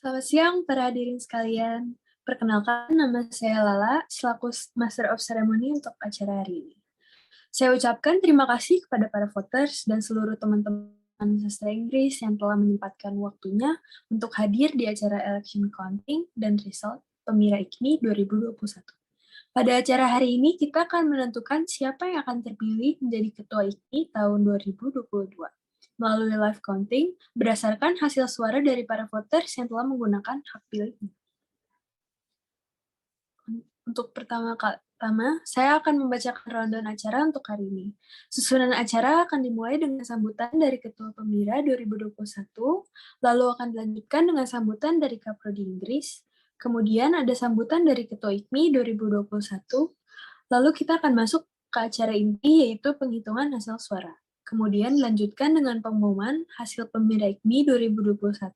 Selamat siang para hadirin sekalian. Perkenalkan, nama saya Lala, selaku Master of Ceremony untuk acara hari ini. Saya ucapkan terima kasih kepada para voters dan seluruh teman-teman sastra Inggris yang telah menyempatkan waktunya untuk hadir di acara election counting dan result Pemira IKMI 2021. Pada acara hari ini, kita akan menentukan siapa yang akan terpilih menjadi Ketua IKMI tahun 2022 melalui live counting berdasarkan hasil suara dari para voters yang telah menggunakan hak pilihnya. Untuk pertama, saya akan membacakan rundown acara untuk hari ini. Susunan acara akan dimulai dengan sambutan dari Ketua Pemira 2021, lalu akan dilanjutkan dengan sambutan dari Kaprodi Inggris, kemudian ada sambutan dari Ketua IKMI 2021, lalu kita akan masuk ke acara inti yaitu penghitungan hasil suara. Kemudian dilanjutkan dengan pengumuman hasil Pemira IKMI 2021.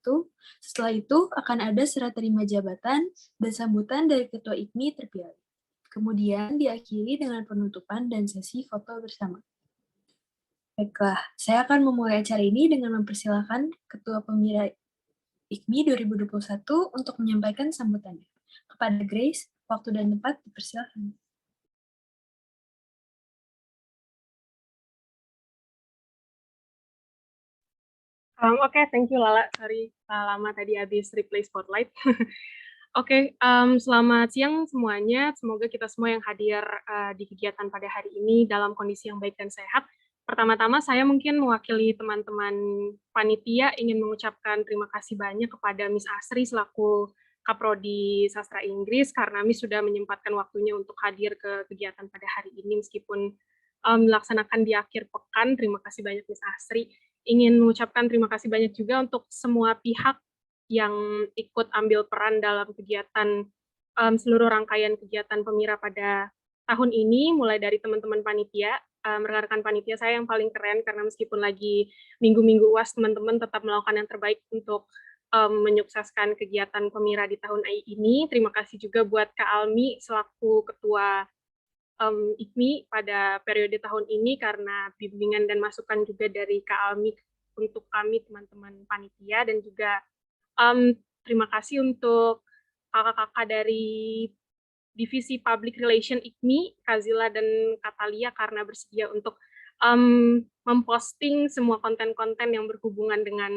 Setelah itu akan ada serah terima jabatan dan sambutan dari Ketua IKMI terpilih. Kemudian diakhiri dengan penutupan dan sesi foto bersama. Baiklah, saya akan memulai acara ini dengan mempersilahkan Ketua Pemira IKMI 2021 untuk menyampaikan sambutannya. Kepada Grace, waktu dan tempat dipersilahkan. Oke, thank you Lala. Sorry, lama tadi habis replay spotlight. Oke, selamat siang semuanya. Semoga kita semua yang hadir di kegiatan pada hari ini dalam kondisi yang baik dan sehat. Pertama-tama saya mungkin mewakili teman-teman panitia ingin mengucapkan terima kasih banyak kepada Miss Asri selaku Kaprodi Sastra Inggris karena Miss sudah menyempatkan waktunya untuk hadir ke kegiatan pada hari ini meskipun melaksanakan di akhir pekan. Terima kasih banyak Miss Asri. Ingin mengucapkan terima kasih banyak juga untuk semua pihak yang ikut ambil peran dalam kegiatan seluruh rangkaian kegiatan Pemira pada tahun ini, mulai dari teman-teman panitia, rekan-rekan panitia saya yang paling keren karena meskipun lagi minggu-minggu UAS, teman-teman tetap melakukan yang terbaik untuk menyukseskan kegiatan Pemira di tahun ini. Terima kasih juga buat Kak Almi selaku Ketua IKMI pada periode tahun ini karena bimbingan dan masukan juga dari Kak Almi untuk kami teman-teman panitia dan juga terima kasih untuk kakak-kakak dari Divisi Public Relation IKMI, Kazila dan Katalia karena bersedia untuk memposting semua konten-konten yang berhubungan dengan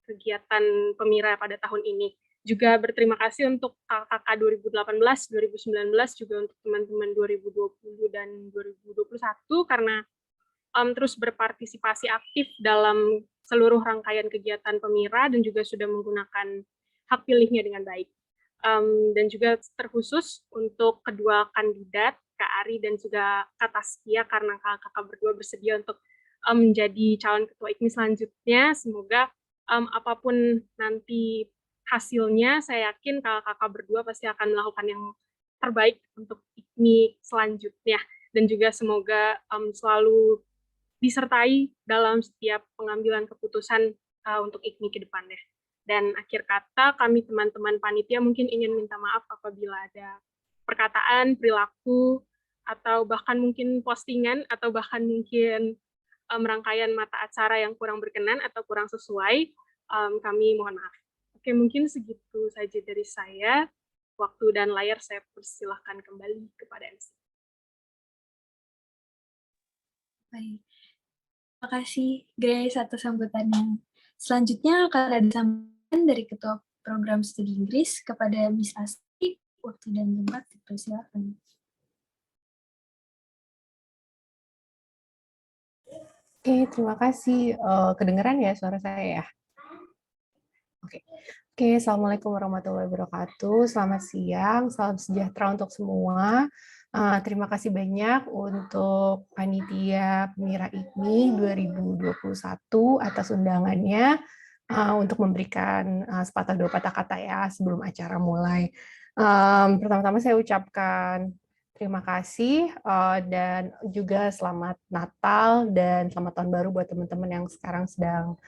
kegiatan Pemira pada tahun ini. Juga berterima kasih untuk kakak 2018, 2019, juga untuk teman-teman 2020 dan 2021 karena terus berpartisipasi aktif dalam seluruh rangkaian kegiatan Pemira dan juga sudah menggunakan hak pilihnya dengan baik. Dan juga terkhusus untuk kedua kandidat, Kak Ari dan juga Kak Taskia, karena kakak berdua bersedia untuk menjadi calon ketua IKMI selanjutnya. Semoga apapun nanti hasilnya, saya yakin kakak-kakak berdua pasti akan melakukan yang terbaik untuk IKMI selanjutnya. Dan juga semoga selalu disertai dalam setiap pengambilan keputusan untuk IKMI ke depannya. Dan akhir kata, kami teman-teman panitia mungkin ingin minta maaf apabila ada perkataan, perilaku, atau bahkan mungkin postingan, atau bahkan mungkin rangkaian mata acara yang kurang berkenan atau kurang sesuai, kami mohon maaf. Oke, mungkin segitu saja dari saya. Waktu dan layar saya persilahkan kembali kepada MC. Baik. Terima kasih, Grace, atas sambutannya. Selanjutnya akan ada sambutan dari Ketua Program Studi Inggris kepada Miss Asri. Waktu dan tempat dipersilakan. Oke, terima kasih. Kedengeran ya suara saya ya? Oke, Assalamualaikum warahmatullahi wabarakatuh. Selamat siang, salam sejahtera untuk semua. Terima kasih banyak untuk Panitia Pemira IKMI 2021 atas undangannya untuk memberikan sepatah dua patah kata ya sebelum acara mulai. Pertama-tama saya ucapkan terima kasih dan juga selamat Natal dan selamat Tahun Baru buat teman-teman yang sekarang sedang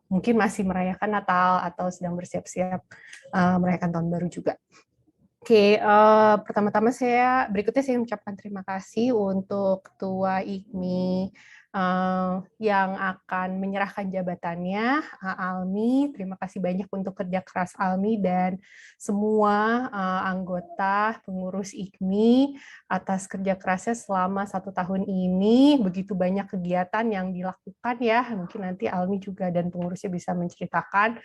mungkin masih merayakan Natal atau sedang bersiap-siap merayakan Tahun Baru juga. Oke, pertama-tama berikutnya saya mengucapkan terima kasih untuk Ketua IKMI yang akan menyerahkan jabatannya, Almi. Terima kasih banyak untuk kerja keras Almi dan semua anggota pengurus IKMI atas kerja kerasnya selama 1 tahun ini. Begitu banyak kegiatan yang dilakukan ya, mungkin nanti Almi juga dan pengurusnya bisa menceritakan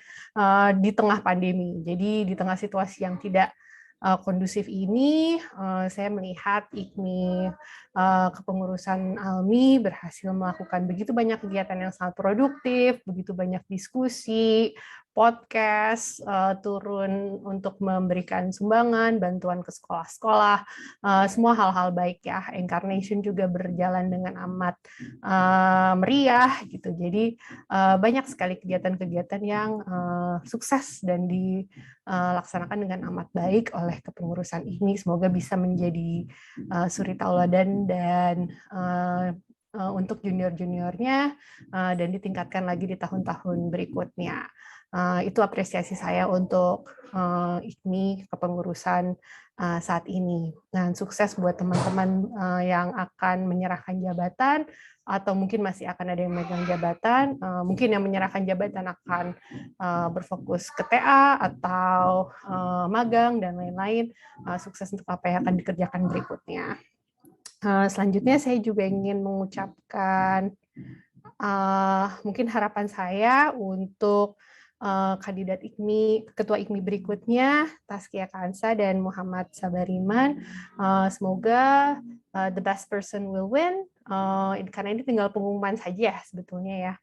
di tengah pandemi. Jadi di tengah situasi yang tidak kondusif ini, saya melihat IKMI kepengurusan Almi berhasil melakukan begitu banyak kegiatan yang sangat produktif, begitu banyak diskusi, podcast, turun untuk memberikan sumbangan, bantuan ke sekolah-sekolah, semua hal-hal baik ya. Incarnation juga berjalan dengan amat meriah gitu. Jadi banyak sekali kegiatan-kegiatan yang sukses dan dilaksanakan dengan amat baik oleh kepengurusan ini. Semoga bisa menjadi suri tauladan dan untuk junior-juniornya dan ditingkatkan lagi di tahun-tahun berikutnya. Itu apresiasi saya untuk IKMI kepengurusan saat ini. Dan sukses buat teman-teman yang akan menyerahkan jabatan atau mungkin masih akan ada yang megang jabatan. Mungkin yang menyerahkan jabatan akan berfokus ke TA atau magang dan lain-lain. Sukses untuk apa yang akan dikerjakan berikutnya. Selanjutnya saya juga ingin mengucapkan mungkin harapan saya untuk kandidat IKMI, ketua IKMI berikutnya, Taskia Kansa dan Muhammad Sabariman. Semoga the best person will win, karena ini tinggal pengumuman saja sebetulnya ya.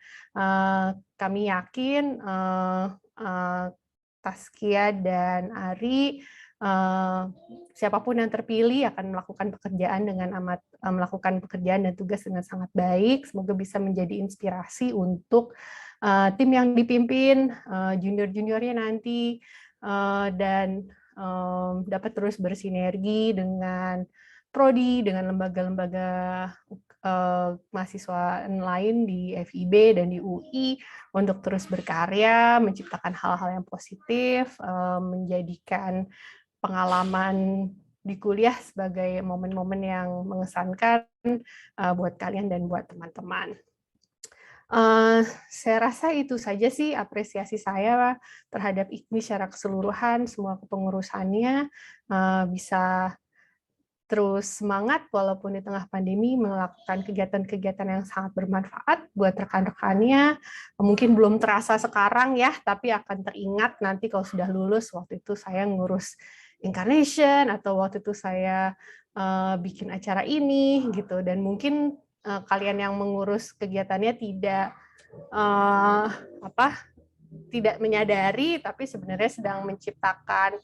Kami yakin Taskia dan Ari, siapapun yang terpilih akan melakukan pekerjaan dan tugas dengan sangat baik. Semoga bisa menjadi inspirasi untuk tim yang dipimpin, junior-juniornya nanti, dan dapat terus bersinergi dengan prodi, dengan lembaga-lembaga mahasiswa lain di FIB dan di UI untuk terus berkarya, menciptakan hal-hal yang positif, menjadikan pengalaman di kuliah sebagai momen-momen yang mengesankan buat kalian dan buat teman-teman. Saya rasa itu saja sih apresiasi saya terhadap IKMI secara keseluruhan, semua kepengurusannya bisa terus semangat walaupun di tengah pandemi melakukan kegiatan-kegiatan yang sangat bermanfaat buat rekan-rekannya. Mungkin belum terasa sekarang ya, tapi akan teringat nanti kalau sudah lulus. Waktu itu saya ngurus Incarnation atau waktu itu saya bikin acara ini gitu. Dan mungkin kalian yang mengurus kegiatannya tidak menyadari, tapi sebenarnya sedang menciptakan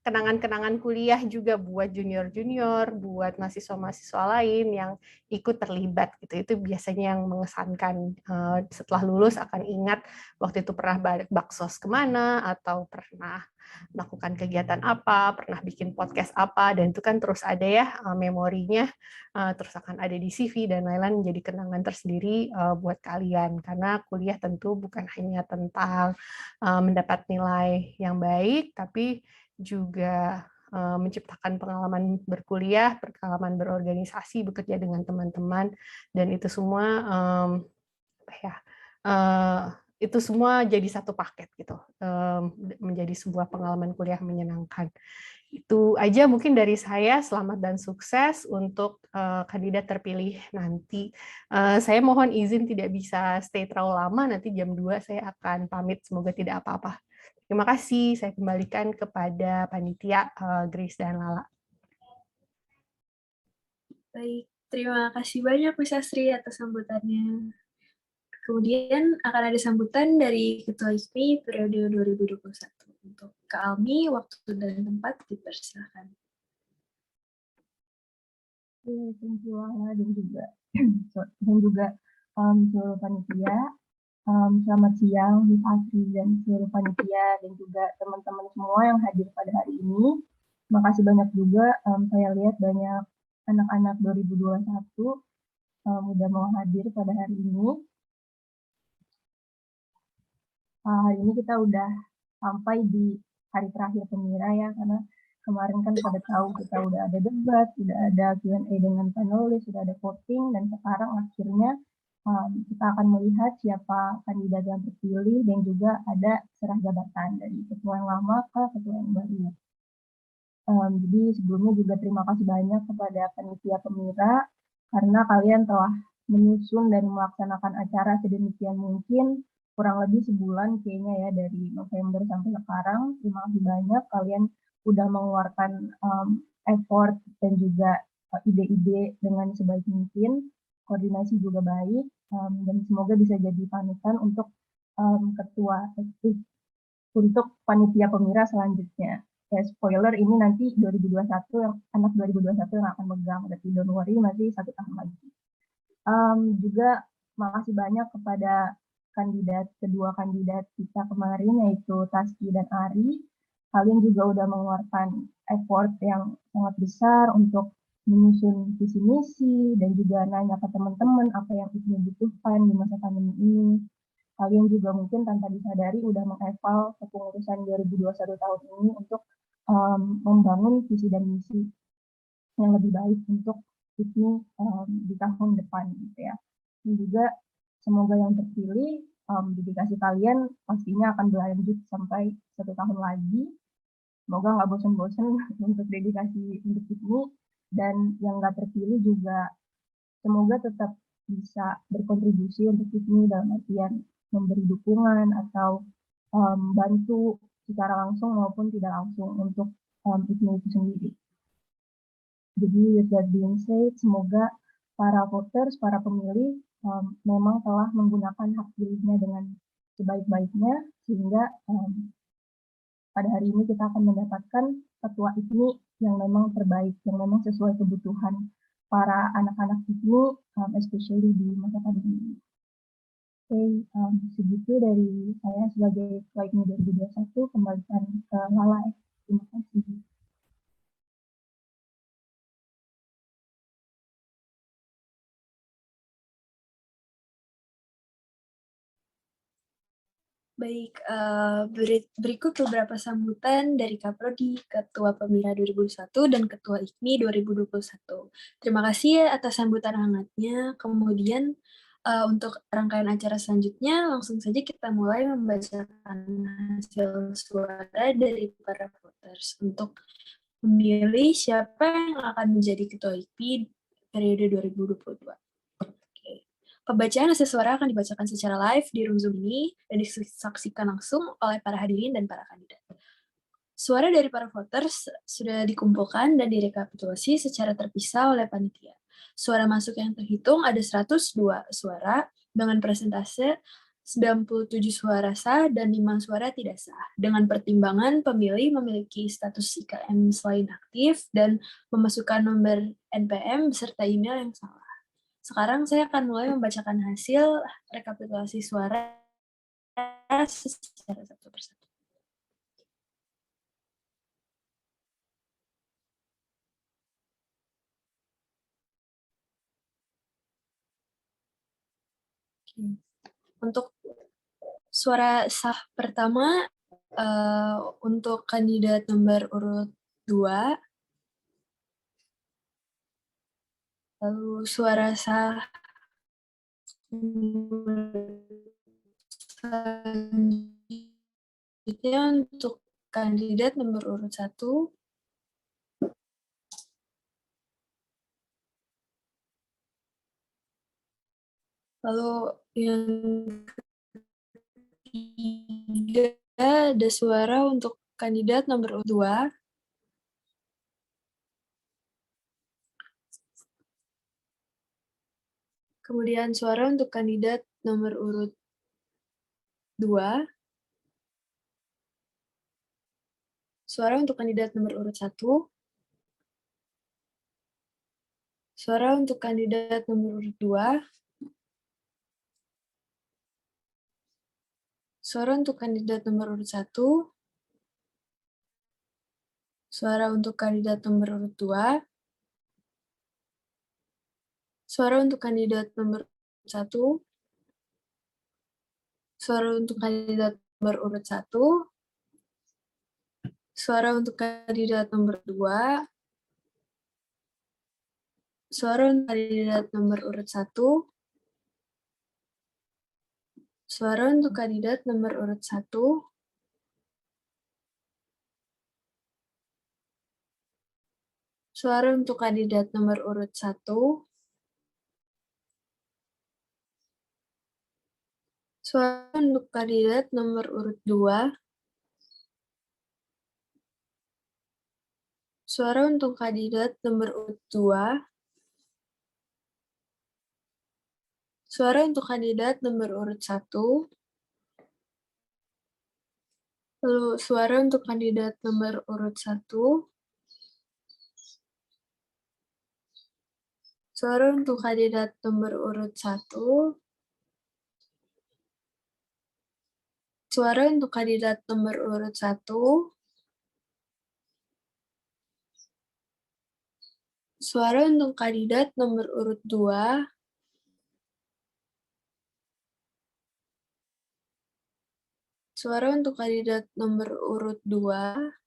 kenangan-kenangan kuliah juga buat junior-junior, buat mahasiswa-mahasiswa lain yang ikut terlibat gitu. Itu biasanya yang mengesankan. Setelah lulus akan ingat waktu itu pernah baksos kemana, atau pernah melakukan kegiatan apa, pernah bikin podcast apa, dan itu kan terus ada ya memorinya, terus akan ada di CV dan lain-lain, menjadi kenangan tersendiri buat kalian. Karena kuliah tentu bukan hanya tentang mendapat nilai yang baik, tapi juga menciptakan pengalaman berkuliah, pengalaman berorganisasi, bekerja dengan teman-teman, dan itu semua itu semua jadi satu paket gitu, menjadi sebuah pengalaman kuliah menyenangkan. Itu aja mungkin dari saya. Selamat dan sukses untuk kandidat terpilih nanti. Saya mohon izin tidak bisa stay terlalu lama, nanti jam 2 saya akan pamit, semoga tidak apa-apa. Terima kasih, saya kembalikan kepada panitia Grace dan Lala. Baik, terima kasih banyak Miss Astri atas sambutannya. Kemudian akan ada sambutan dari Ketua IKMI periode 2021. Untuk Kak Almi, waktu dan tempat dipersilakan. Thank you Lala dan juga seluruh panitia. Selamat siang Miss Astri dan seluruh panitia dan juga teman-teman semua yang hadir pada hari ini. Terima kasih banyak juga, saya lihat banyak anak-anak 2021 udah mau hadir pada hari ini. Hari ini kita udah sampai di hari terakhir Pemira ya, karena kemarin kan pada tahu kita udah ada debat, udah ada Q&A dengan panelis, sudah ada voting, dan sekarang akhirnya kita akan melihat siapa kandidat yang terpilih dan juga ada serah jabatan dari ketua yang lama ke ketua yang baru. Jadi sebelumnya juga terima kasih banyak kepada panitia Pemira karena kalian telah menyusun dan melaksanakan acara sedemikian mungkin kurang lebih sebulan kayaknya ya dari November sampai sekarang. Terima kasih banyak kalian udah mengeluarkan effort dan juga ide-ide dengan sebaik mungkin. Koordinasi juga baik dan semoga bisa jadi panutan untuk ketua untuk panitia Pemira selanjutnya. Ya, spoiler ini nanti 2021 yang anak 2021 yang akan megang, berarti don't worry masih 1 tahun lagi. Juga makasih banyak kepada kedua kandidat kita kemarin yaitu Taski dan Ari. Kalian juga udah mengeluarkan effort yang sangat besar untuk menyusun visi misi dan juga nanya ke teman-teman apa yang dibutuhkan di masa pandemi ini. Kalian juga mungkin tanpa disadari udah mengeval kepengurusan 2021 tahun ini untuk membangun visi dan misi yang lebih baik untuk ini di tahun depan gitu ya. Dan juga semoga yang terpilih dedikasi kalian pastinya akan berlanjut sampai 1 tahun lagi. Semoga nggak bosan-bosan untuk dedikasi untuk ini, dan yang nggak terpilih juga semoga tetap bisa berkontribusi untuk ini dalam artian memberi dukungan atau bantu secara langsung maupun tidak langsung untuk IPMI itu sendiri. Jadi with that being said, semoga para voters, para pemilih memang telah menggunakan hak pilihnya dengan sebaik-baiknya sehingga pada hari ini kita akan mendapatkan ketua IPMI yang memang terbaik, yang memang sesuai kebutuhan para anak-anak IPMI, especially di masa pandemi ini. Oke, segitu dari saya sebagai ketua IPMI 2021, kembalikan ke Lala. Terima kasih. Baik, berikut beberapa sambutan dari Kaprodi, Ketua Pemira 2021 dan Ketua IKMI 2021. Terima kasih atas sambutan hangatnya. Kemudian untuk rangkaian acara selanjutnya, langsung saja kita mulai membacakan hasil suara dari para voters untuk memilih siapa yang akan menjadi Ketua IKMI periode 2022. Pembacaan hasil suara akan dibacakan secara live di room Zoom ini dan disaksikan langsung oleh para hadirin dan para kandidat. Suara dari para voters sudah dikumpulkan dan direkapitulasi secara terpisah oleh panitia. Suara masuk yang terhitung ada 102 suara dengan persentase 97 suara sah dan 5 suara tidak sah. Dengan pertimbangan pemilih memiliki status IKM selain aktif dan memasukkan nomor NPM beserta email yang salah. Sekarang saya akan mulai membacakan hasil rekapitulasi suara secara satu persatu. Untuk suara sah pertama, untuk kandidat nomor urut 2, lalu suara sah selanjutnya untuk kandidat nomor urut 1, lalu yang ketiga ada suara untuk kandidat nomor urut 2, kemudian suara untuk kandidat nomor urut 2, suara untuk kandidat nomor urut 1, suara untuk kandidat nomor urut 2, suara untuk kandidat nomor urut 1, suara untuk kandidat nomor urut 2, suara untuk kandidat nomor urut 1, suara untuk kandidat nomor urut 1, Suara untuk kandidat nomor 2. Suara untuk kandidat nomor urut 1. Suara untuk kandidat nomor urut 1. Suara untuk kandidat nomor urut 1. Suara untuk kandidat nomor urut 2. Suara untuk kandidat nomor urut 2. Suara untuk kandidat nomor urut 1. Lalu suara untuk kandidat nomor urut 1. Suara untuk kandidat nomor urut 1. Suara untuk kandidat nomor urut 1. Suara untuk kandidat nomor urut 2. Suara untuk kandidat nomor urut 2.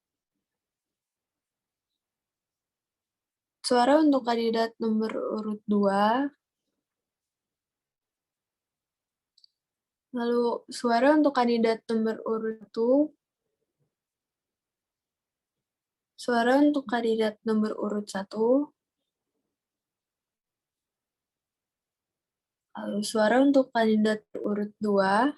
Suara untuk kandidat nomor urut 2. Lalu suara untuk kandidat nomor urut 1. Suara untuk kandidat nomor urut 1. Lalu suara untuk kandidat urut 2.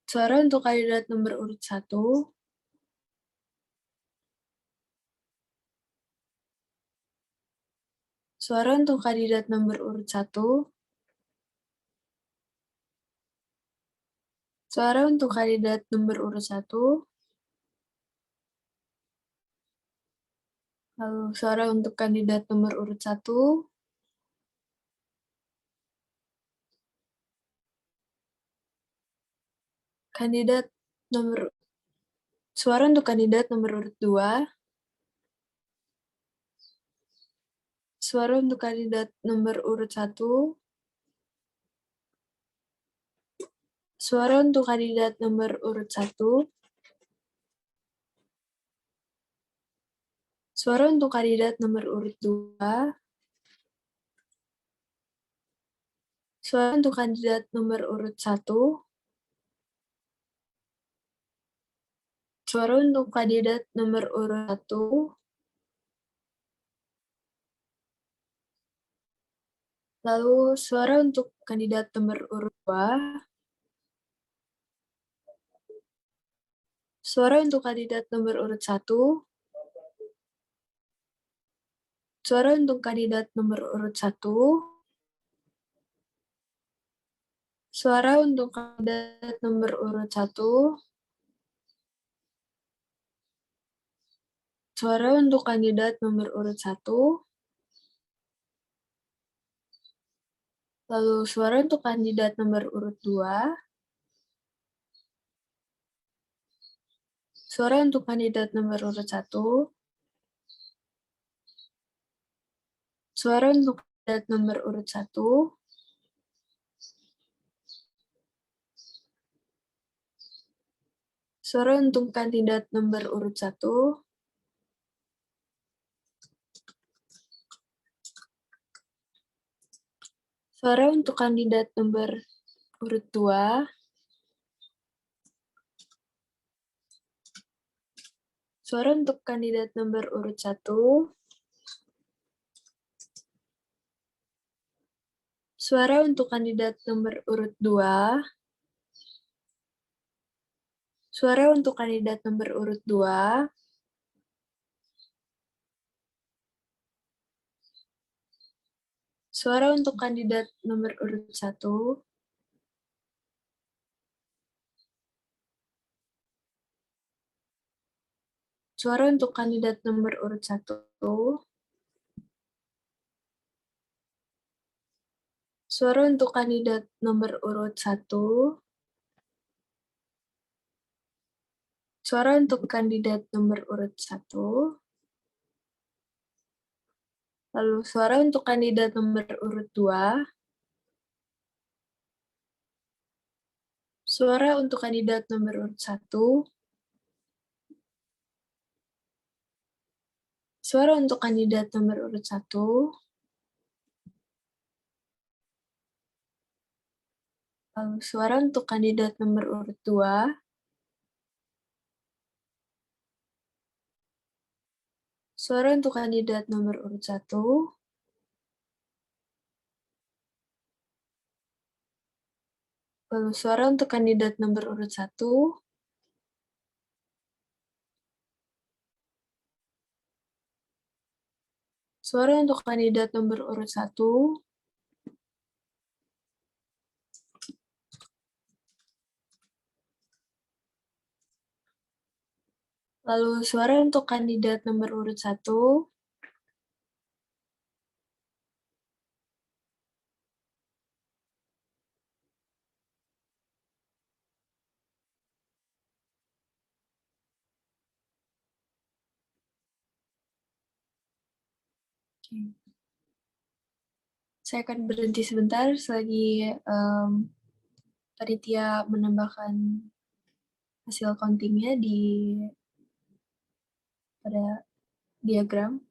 Suara untuk kandidat nomor urut 1. Suara untuk kandidat nomor urut 1. Suara untuk kandidat nomor urut 1. Lalu suara untuk kandidat nomor urut 1. Kandidat nomor Suara untuk kandidat nomor urut 2. Suara untuk kandidat nomor urut 1. Suara untuk kandidat nomor urut 1. Suara untuk kandidat nomor urut 2. Suara untuk kandidat nomor urut 1. Suara untuk kandidat nomor urut 1. Lalu suara untuk kandidat nomor urut 2. Suara untuk kandidat nomor urut 1. Suara untuk kandidat nomor urut 1. Suara untuk kandidat nomor urut 1. Suara untuk kandidat nomor urut 1. Lalu suara untuk kandidat nomor urut 2. Suara untuk kandidat nomor urut 1. Suara untuk kandidat nomor urut 1. Suara untuk kandidat nomor urut 1. Suara untuk kandidat nomor urut 2. Suara untuk kandidat nomor urut 1. Suara untuk kandidat nomor urut 2. Suara untuk kandidat nomor urut 2. Suara untuk kandidat nomor urut 1. Suara untuk kandidat nomor urut 1. Suara untuk kandidat nomor urut 1. Suara untuk kandidat nomor urut 1. Lalu suara untuk kandidat nomor urut 2. Suara untuk kandidat nomor urut 1. Suara untuk kandidat nomor urut 1. Lalu suara untuk kandidat nomor urut 2. Suara untuk kandidat nomor urut 1. Lalu suara untuk kandidat nomor urut 1. Suara untuk kandidat nomor urut 1. Lalu suara untuk kandidat nomor urut 1. Saya akan berhenti sebentar selagi panitia menambahkan hasil countingnya pada diagram.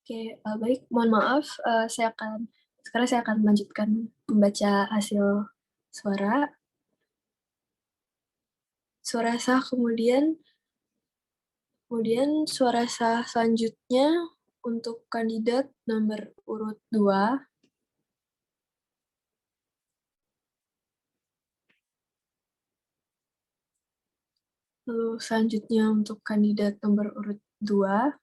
Oke, baik. Mohon maaf, sekarang saya akan melanjutkan membaca hasil suara. Suara sah kemudian suara sah selanjutnya untuk kandidat nomor urut 2. Lalu selanjutnya untuk kandidat nomor urut 2.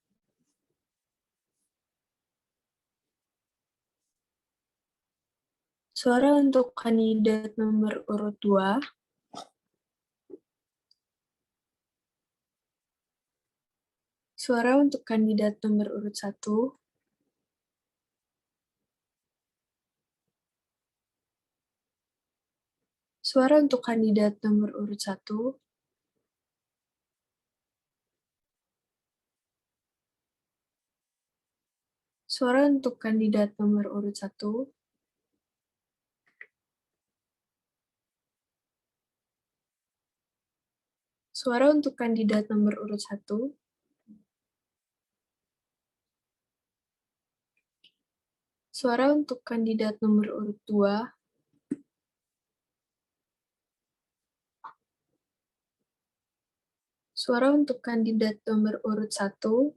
Suara untuk kandidat nomor urut 2. Suara untuk kandidat nomor urut 1. Suara untuk kandidat nomor urut 1. Suara untuk kandidat nomor urut 1. Suara untuk kandidat nomor urut 1. Suara untuk kandidat nomor urut 2. Suara untuk kandidat nomor urut 1.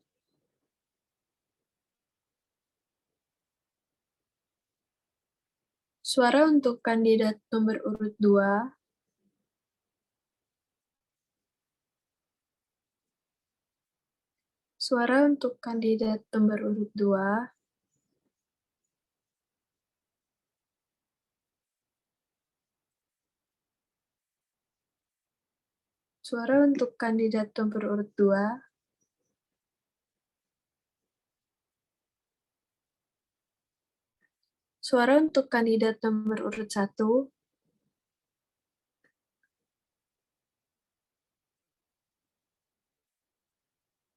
Suara untuk kandidat nomor urut 2. Suara untuk kandidat nomor urut 2. Suara untuk kandidat nomor urut 2. Suara untuk kandidat nomor urut 1.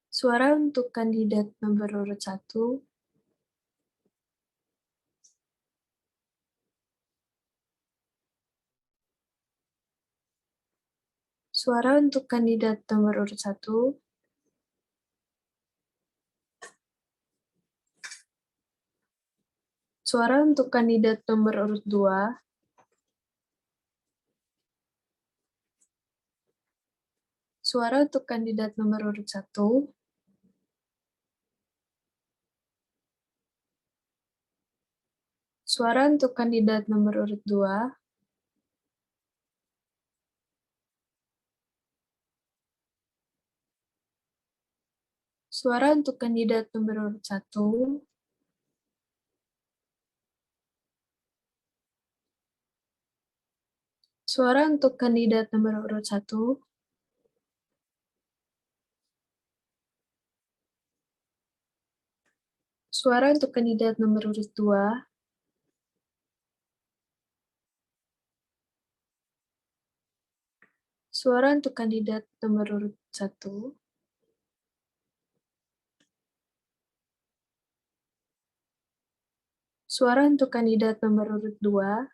Suara untuk kandidat nomor urut 1. Suara untuk kandidat nomor urut 1. Suara untuk kandidat nomor urut 2. Suara untuk kandidat nomor urut 1. Suara untuk kandidat nomor urut 2. Suara untuk kandidat nomor urut 1. Suara untuk kandidat nomor urut 1. Suara untuk kandidat nomor urut 2. Suara untuk kandidat nomor urut 1. Suara untuk kandidat nomor urut 2.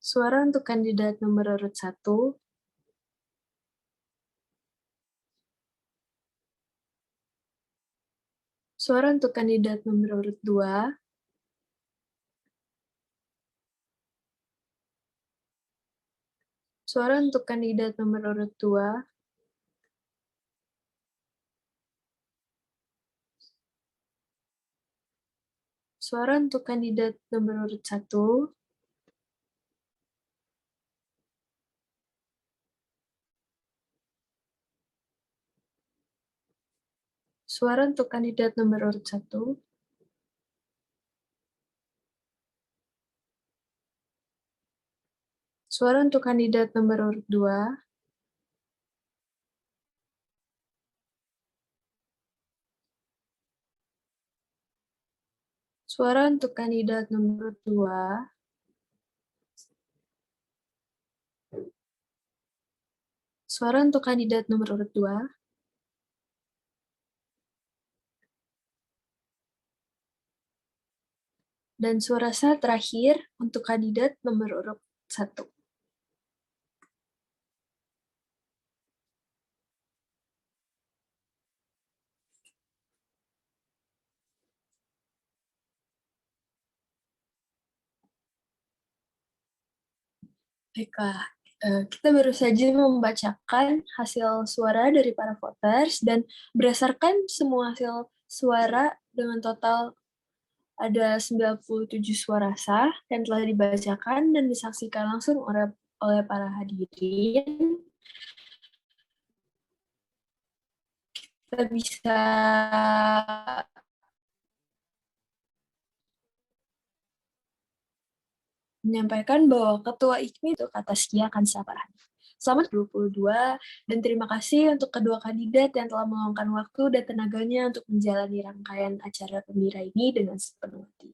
Suara untuk kandidat nomor urut 1. Suara untuk kandidat nomor urut 2. Suara untuk kandidat nomor urut 2. Suara untuk kandidat nomor urut 1. Suara untuk kandidat nomor urut 1. Suara untuk kandidat nomor urut 2. Suara untuk kandidat nomor urut 2. Suara untuk kandidat nomor urut 2. Dan suara sah terakhir untuk kandidat nomor urut 1. Baiklah, kita baru saja membacakan hasil suara dari para voters, dan berdasarkan semua hasil suara dengan total ada 97 suara sah dan telah dibacakan dan disaksikan langsung oleh para hadirin. Kita bisa menyampaikan bahwa Ketua IKMI untuk atas akan sabar. Selamat 2022, dan terima kasih untuk kedua kandidat yang telah meluangkan waktu dan tenaganya untuk menjalani rangkaian acara Pemira ini dengan sepenuh hati.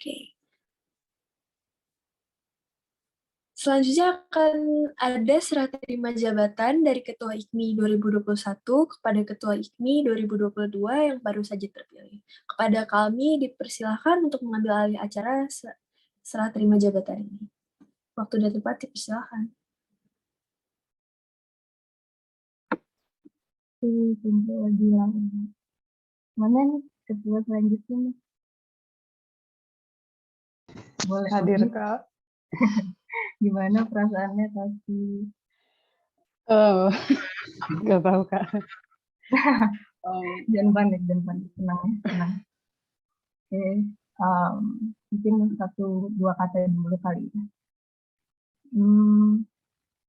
Oke. Selanjutnya akan ada serah terima jabatan dari Ketua IKMI 2021 kepada Ketua IKMI 2022 yang baru saja terpilih. Kepada kami dipersilakan untuk mengambil alih acara serah terima jabatan ini. Waktu dan tempat dipersilakan. Tunggu lagi yang mana nih? ketua selanjutnya nih. Boleh Hadir, Odi, Kak. gimana perasaannya pasti? Eh, nggak tahu, Kak. Jangan panik, tenang ya, tenang. Oke, mungkin satu dua kata dulu kali ya.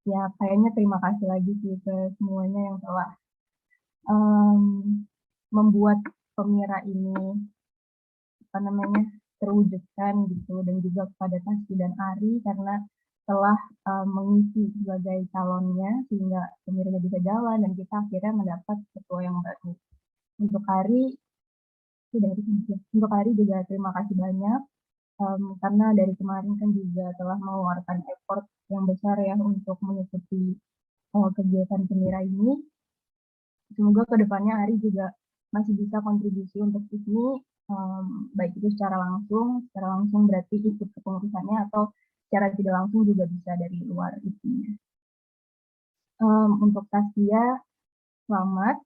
Ya kayaknya terima kasih lagi sih ke semuanya yang telah membuat Pemira ini apa namanya terwujudkan gitu, dan juga kepada Tasya dan Ari karena telah mengisi sebagai calonnya sehingga Pemiranya bisa jalan dan kita akhirnya mendapat ketua yang baru. Untuk Ari, untuk Ari juga terima kasih banyak karena dari kemarin kan juga telah mengeluarkan effort yang besar ya untuk mengikuti kegiatan Pemira ini. Semoga kedepannya Ari juga masih bisa kontribusi untuk ini, baik itu secara langsung berarti ikut kepengurusannya, atau secara tidak langsung juga bisa dari luar isinya. Untuk Tasya, selamat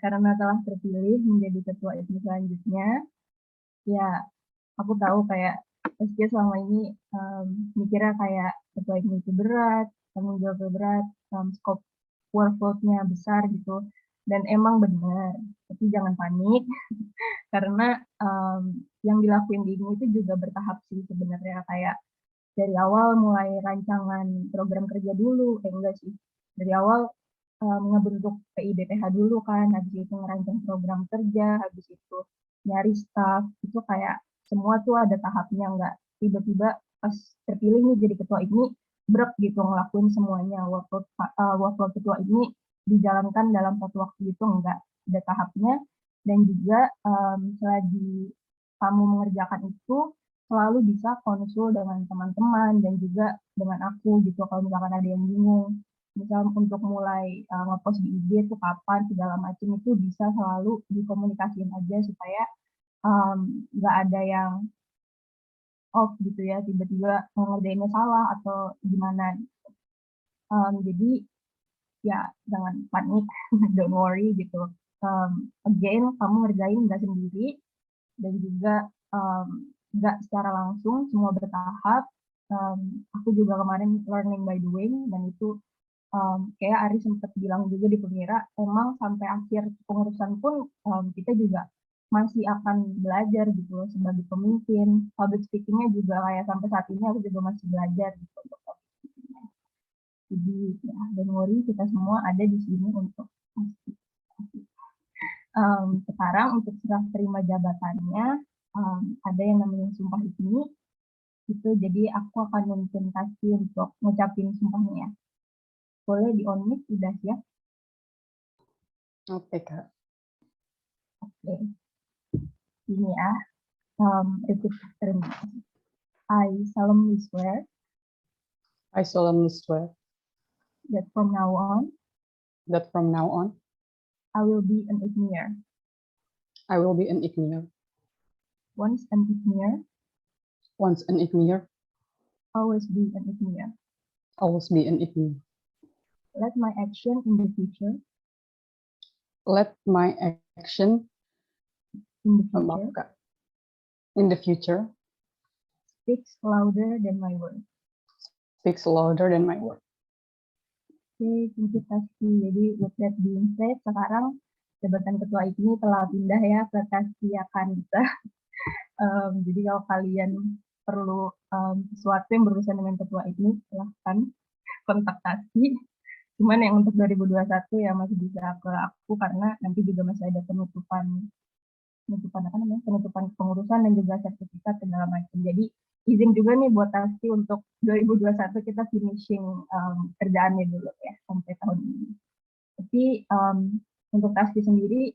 karena telah terpilih menjadi ketua IPMI selanjutnya. Ya, aku tahu kayak Tasya selama ini mikirnya kayak ketua IPMI itu berat, tanggung jawabnya berat, scope workload-nya besar gitu. Dan emang benar, tapi jangan panik karena yang dilakuin di ini itu juga bertahap sih sebenarnya, kayak dari awal mulai rancangan program kerja dulu, enggak sih, dari awal ngebentuk PIBPH dulu kan, habis itu ngerancang program kerja, habis itu nyari staff, itu kayak semua tuh ada tahapnya, enggak tiba-tiba pas terpilih nih jadi ketua ini brek gitu ngelakuin semuanya. Workload ketua ini dijalankan dalam satu waktu itu enggak, ada tahapnya. Dan juga selagi kamu mengerjakan itu selalu bisa konsul dengan teman-teman dan juga dengan aku gitu kalau misalkan ada yang bingung, misal untuk mulai ngepost di IG itu kapan segala macam, itu bisa selalu dikomunikasiin aja supaya nggak ada yang off gitu ya, tiba-tiba ngerjainnya salah atau gimana. Jadi ya jangan panik, don't worry gitu. Again, kamu ngerjain nggak sendiri, dan juga nggak secara langsung, semua bertahap. Aku juga kemarin learning by doing, dan itu kayak Ari sempat bilang juga di Pemira, emang sampai akhir pengurusan pun kita juga masih akan belajar gitu loh sebagai pemimpin. Public speaking-nya juga kayak sampai saat ini aku juga masih belajar gitu untuk public speaking-nya. Jadi ya, don't worry, kita semua ada di sini untuk sekarang untuk serah terima jabatannya, ada yang namanya sumpah ini itu, jadi aku akan menuntun Tasya untuk ngucapin sumpahnya ya. Boleh di on mic, udah siap? Oke, Kak. Oke. Ini ya, repeat after me. I solemnly swear I solemnly swear that from now on, I will be an IPMIer. I will be an IPMIer. Once an IPMIer, always be an IPMIer. Always be an IPMIer. Let my action in the future speaks louder than my words. Oke, thank you Tasya. Jadi with that being said, sekarang jabatan ketua ini telah pindah ya ke Tasya Kanita. Jadi kalau kalian perlu sesuatu yang berurusan dengan ketua ini, silahkan kontak Tasya. Cuman yang untuk 2021 ya masih bisa ke aku, karena nanti juga masih ada penutupan kepengurusan dan juga sertifikat segala macam. Jadi izin juga nih buat Tasya untuk 2021 kita finishing kerjaannya dulu ya sampai tahun ini. Tapi untuk Tasya sendiri,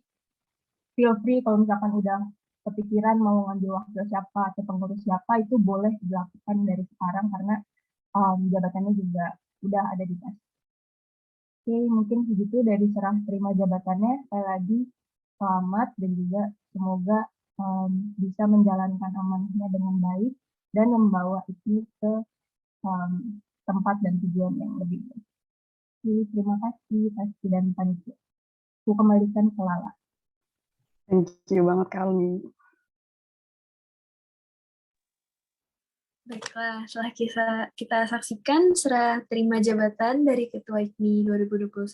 feel free kalau misalkan udah kepikiran mau ngambil wakil siapa atau pengurus siapa, itu boleh dilakukan dari sekarang karena jabatannya juga udah ada di Tasya. Oke, mungkin segitu dari serah terima jabatannya. Sekali lagi selamat, dan juga semoga bisa menjalankan amanahnya dengan baik dan membawa itu ke tempat dan tujuan yang lebih baik. Terima kasih Tasya dan panitia. Aku kembalikan ke Lala. Thank you banget Kak Almi. Baiklah, setelah kita saksikan serah terima jabatan dari Ketua IKMI 2021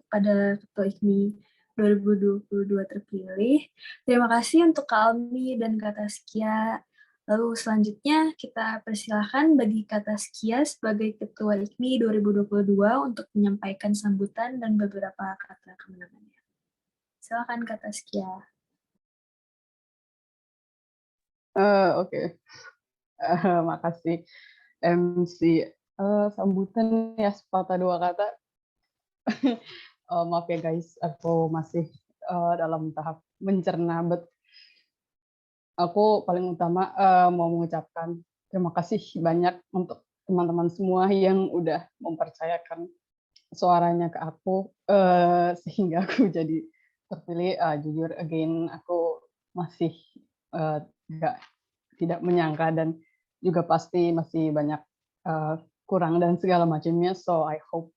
pada Ketua IKMI 2022 terpilih. Terima kasih untuk Kak Almi dan Kak Taskia. Lalu selanjutnya kita persilahkan bagi Kak Taskia sebagai Ketua IKMI 2022 untuk menyampaikan sambutan dan beberapa kata kemenangannya. Silakan Kak Taskia. Oke. Makasih MC. Sambutan ya sepatah dua kata. Maaf ya guys, aku masih dalam tahap mencerna. But aku paling utama mau mengucapkan terima kasih banyak untuk teman-teman semua yang udah mempercayakan suaranya ke aku sehingga aku jadi terpilih. Jujur again aku masih tidak menyangka dan juga pasti masih banyak kurang dan segala macamnya. So I hope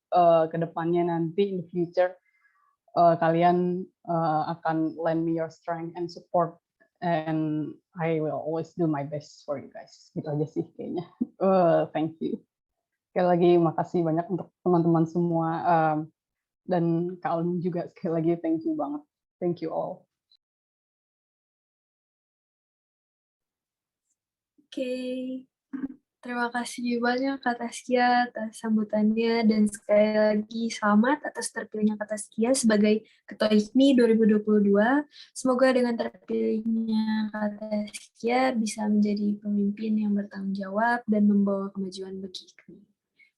kedepannya nanti in the future kalian akan lend me your strength and support, and I will always do my best for you guys. Gitu aja sih kayaknya. Thank you. Sekali lagi makasih banyak untuk teman-teman semua dan Kak Almi juga sekali lagi thank you banget. Thank you all. Oke, terima kasih banyak Kak Taskia atas sambutannya dan sekali lagi selamat atas terpilihnya Kak Taskia sebagai Ketua IKMI 2022. Semoga dengan terpilihnya Kak Taskia bisa menjadi pemimpin yang bertanggung jawab dan membawa kemajuan bagi IKMI.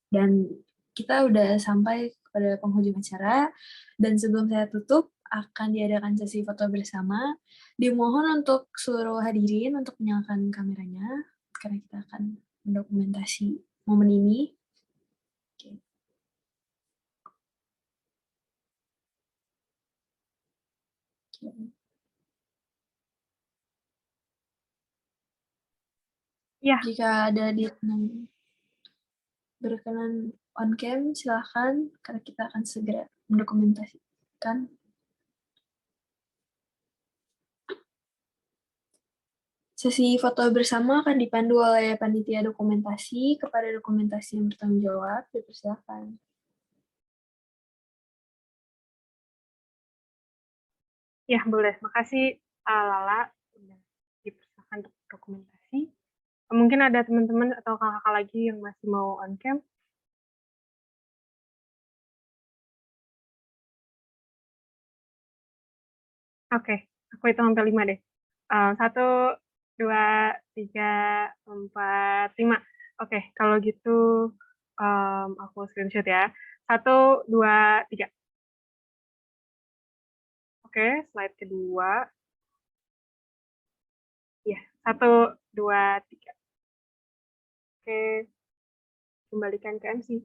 Dan kita udah sampai pada penghujung acara dan sebelum saya tutup akan diadakan sesi foto bersama. Dimohon untuk seluruh hadirin untuk menyalakan kameranya, karena kita akan mendokumentasi momen ini. Oke. Ya. Jika ada di berkenan on cam, silahkan, karena kita akan segera mendokumentasikan. Sesi foto bersama akan dipandu oleh panitia dokumentasi kepada dokumentasi yang bertanggung jawab. Dipersilakan. Ya, boleh. Makasih Lala sudah dipersilakan untuk dokumentasi. Mungkin ada teman-teman atau kakak lagi yang masih mau on cam. Oke, aku hitung sampai 5 deh. 1, 2, 3, 4, 5. Oke, kalau gitu aku screenshot ya. 1, 2, 3. Oke, slide kedua. Ya, 1, 2, 3. Oke, kembalikan ke MC.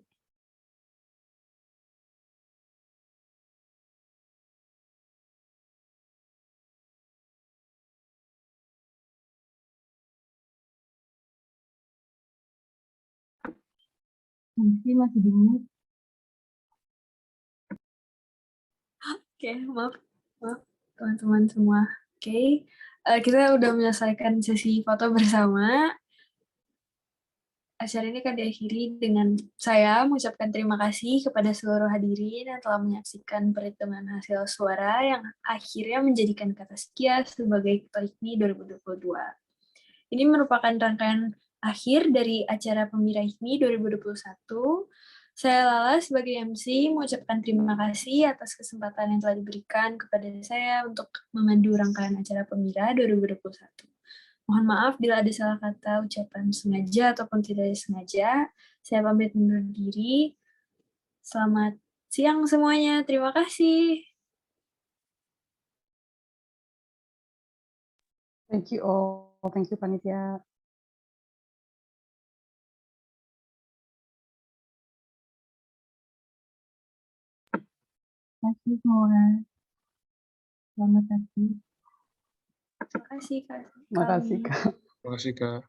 Masih di mute. Oke, maaf teman-teman semua. Oke, kita udah menyelesaikan sesi foto bersama. Acara ini akan diakhiri dengan saya mengucapkan terima kasih kepada seluruh hadirin yang telah menyaksikan perhitungan hasil suara yang akhirnya menjadikan Kak Taskia sebagai Ketua IKMI 2022. Ini merupakan rangkaian akhir dari acara Pemira IKMI 2021. Saya Lala sebagai MC mengucapkan terima kasih atas kesempatan yang telah diberikan kepada saya untuk memandu rangkaian acara Pemira 2021. Mohon maaf bila ada salah kata, ucapan sengaja ataupun tidak sengaja. Saya pamit undur diri. Selamat siang semuanya. Terima kasih. Thank you all. Thank you panitia. Terima kasih semua. Selamat pagi. Terima kasih Kak. Makasih Kak. Terima kasih Kak.